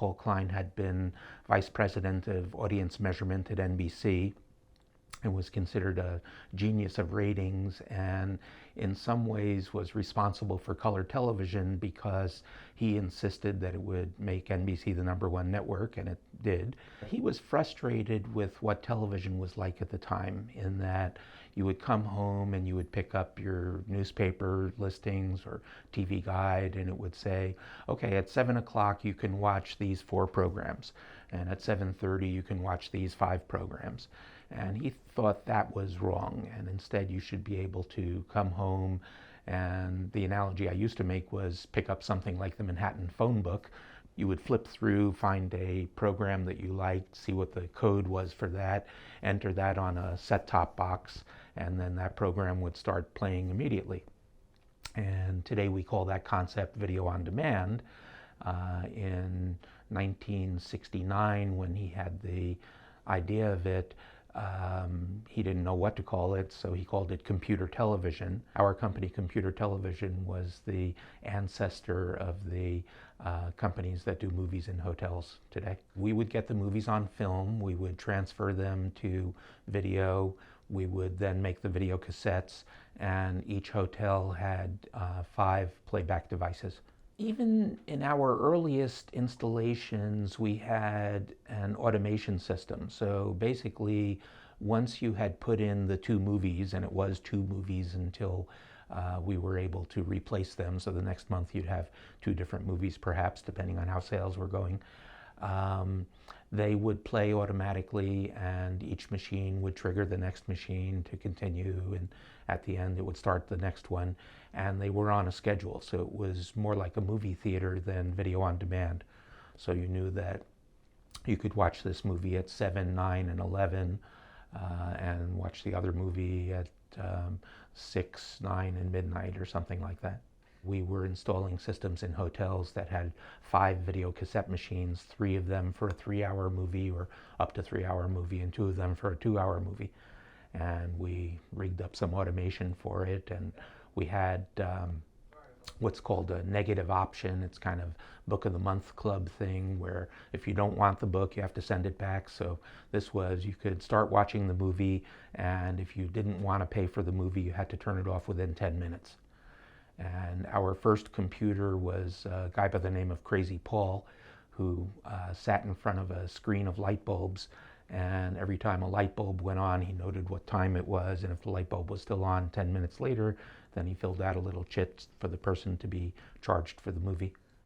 Paul Klein had been vice president of audience measurement at NBC and was considered a genius of ratings, and in some ways was responsible for color television because he insisted that it would make NBC the #1 network, and it did. He was frustrated with what television was like at the time, in that you would come home and you would pick up your newspaper listings or TV guide, and it would say, okay, at 7 o'clock you can watch these 4 programs, and at 7:30 you can watch these 5 programs. And he thought that was wrong, and instead you should be able to come home, and the analogy I used to make was pick up something like the Manhattan phone book. You would flip through, find a program that you liked, see what the code was for that, enter that on a set-top box, and then that program would start playing immediately. And today we call that concept video on demand. In 1969, when he had the idea of it, he didn't know what to call it, so he called it computer television. Our company, Computer Television, was the ancestor of the companies that do movies in hotels today. We would get the movies on film, we would transfer them to video, we would then make the video cassettes, and each hotel had 5 playback devices. Even in our earliest installations, we had an automation system. So basically, once you had put in the 2 movies, and it was 2 movies until we were able to replace them, so the next month you'd have 2 different movies perhaps, depending on how sales were going. They would play automatically, and each machine would trigger the next machine to continue, and at the end it would start the next one, and they were on a schedule, so it was more like a movie theater than video on demand. So you knew that you could watch this movie at 7, 9, and 11, and watch the other movie at 6, 9, and midnight or something like that. We were installing systems in hotels that had 5 video cassette machines, 3 of them for a 3-hour movie or up to 3-hour movie, and 2 of them for a 2-hour movie. And we rigged up some automation for it, and we had what's called a negative option. It's kind of book of the month club thing, where if you don't want the book, you have to send it back. So this was, you could start watching the movie, and if you didn't want to pay for the movie, you had to turn it off within 10 minutes. And our first computer was a guy by the name of Crazy Paul, who sat in front of a screen of light bulbs, and every time a light bulb went on, he noted what time it was, and if the light bulb was still on 10 minutes later, then he filled out a little chit for the person to be charged for the movie.